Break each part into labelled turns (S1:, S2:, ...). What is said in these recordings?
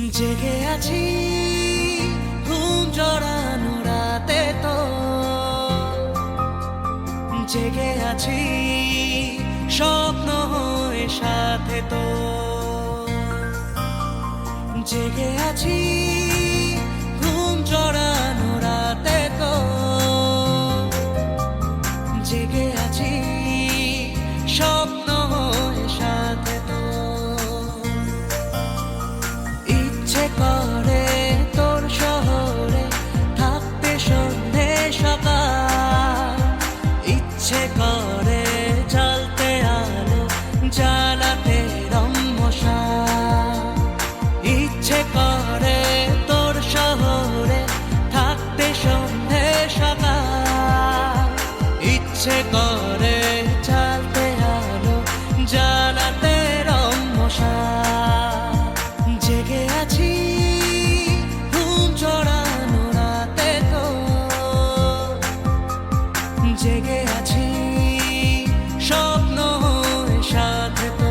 S1: জেগে আছি ঘুম জড়ানো রাতে তো, জেগে আছি স্বপ্ন হয়ে সাথে তো, জেগে আছি ঘুম জড়ানো রাতে তো, জেগে আছি স্বপ্ন হয়ে সাথে তো। ইচ্ছে করে তোর শহরে থাকতে সন্ধে সকাল, ইচ্ছে করে জ্বালতে আলো জ্বালাতে রম্মশাল, ইচ্ছে করে তোর শহরে থাকতে সন্ধে সকাল, ইচ্ছে করে জ্বালতে আলো জ্বালাতে রম্মশাল। জেগে আছি ঘুম জড়ানো রাতে তো, জেগে আছি স্বপ্ন হয়ে সাথে তো।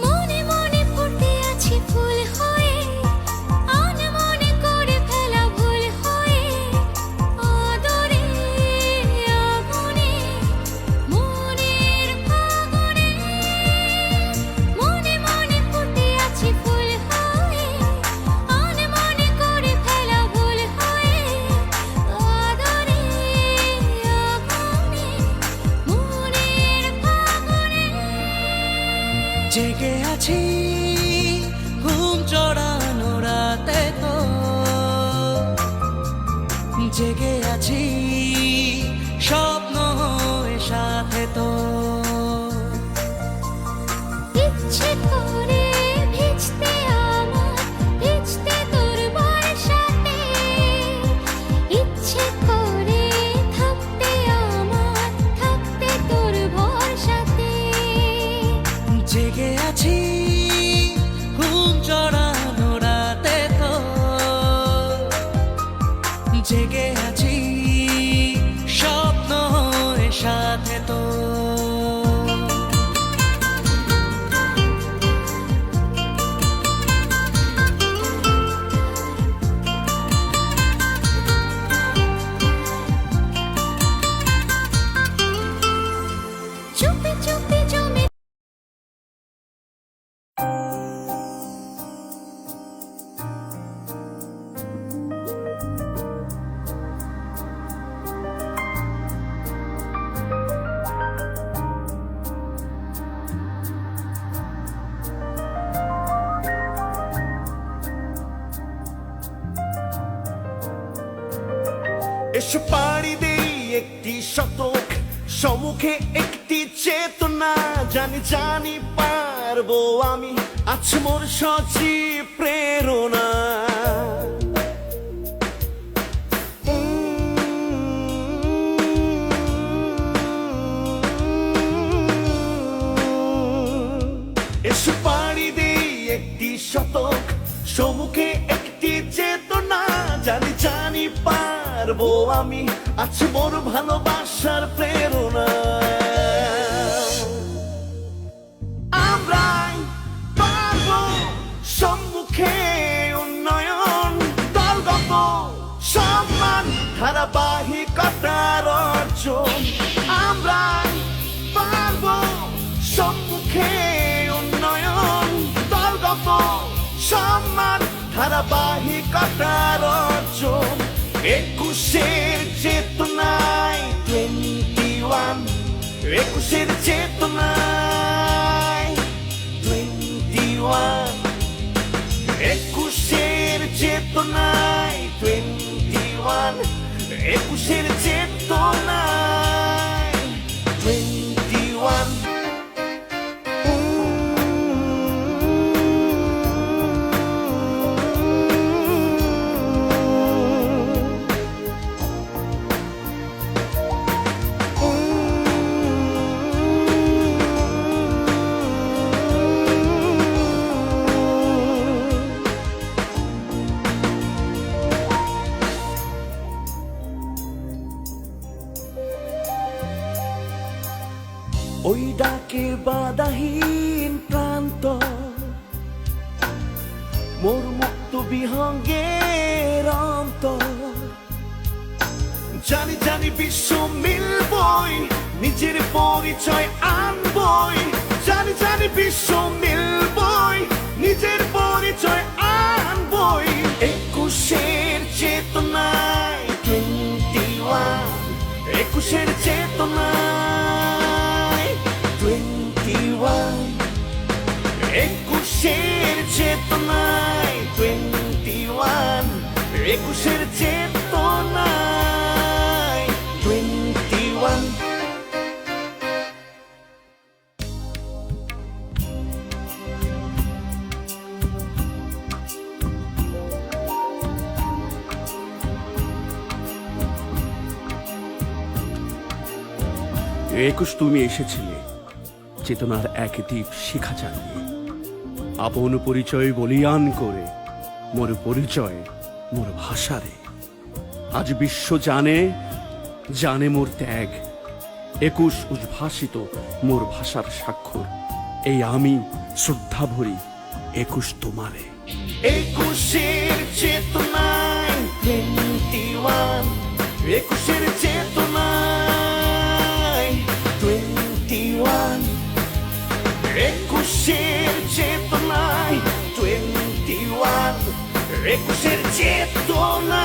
S2: মনে মনে ফুটে আছি ফুল হয়ে, আনমনে করে ফেলা ভুল হয়ে, আদরে আগুনে মনের ফাগুনে। মনে মনে ফুটে আছি ফুল হয়ে, আনমনে করে ফেলা ভুল হয়ে, আদরে আগুনে মনের ফাগুনে।
S1: জেগে আছি ঘুম জড়ানো রাতে তো, জেগে আছি স্বপ্ন হয়ে সাথে তো।
S2: ইচ্ছে করে ভিজতে আমার, ভিজতে তোর বর্ষাতে, ইচ্ছে করে থাকতে আমার, থাকতে তোর ভরসাতে।
S1: জেগে আছি ঘুম জড়ানো রাতে তো, জেগে আছি স্বপ্ন হয়ে সাথে তো।
S2: চুপি চুপি জমে
S3: এসো পাড়ি দেই একটি শতক, সম্মুখে একটি চেতনা। জানি জানি পারবো আমি, আছে মোর সজীব প্রেরণা। এসো পাড়ি দেই একটি শতক, সম্মুখে একটি চেতনা। জানি জানি পারবো আমি, আছে মোর ভালোবাসার প্রেরণা। আমরাই পারবো সম্মুখে উন্নয়ন, দলগত সম্মান ধারাবাহিকতার অর্জন। আমরাই পারবো সম্মুখে উন্নয়ন, দলগত সম্মান ধারাবাহিকতার অর্জন। 21-এর চেতনায় 21, 21-এর চেতনায় 21, 21-এর চেতনায় 21, 21-এর চেতনায় 21। বাধাহীন প্রান্ত মোর মুক্ত বিহঙ্গের অন্তর জানি জানি বিশ্ব মিলবই নিজের পরিচয় আনবই জানি জানি বিশ্ব মিলবই নিজের পরিচয় আনবই একুশের চেতনায় 21 একুশের চেতনায় 21 একুশের চেতনায় 21 একুশের চেতনায় 21
S4: একুশ তুমি এসেছিলে চেতনার এক দ্বীপ শিখা চালিয়ে আপন পরিচয় বলিয়ান করে মোর পরিচয় মোর ভাষারে আজ বিশ্ব জানে জানে মোর ত্যাগ একুশ উদ্ভাসিত মোর ভাষার স্বাক্ষর এই আমি শ্রদ্ধা ভরি একুশ তোমারে
S3: একুশের চেতনায় 21 একুশের চেতনায় 21 একুশের চেতনায় 21 একুশের চেতনায়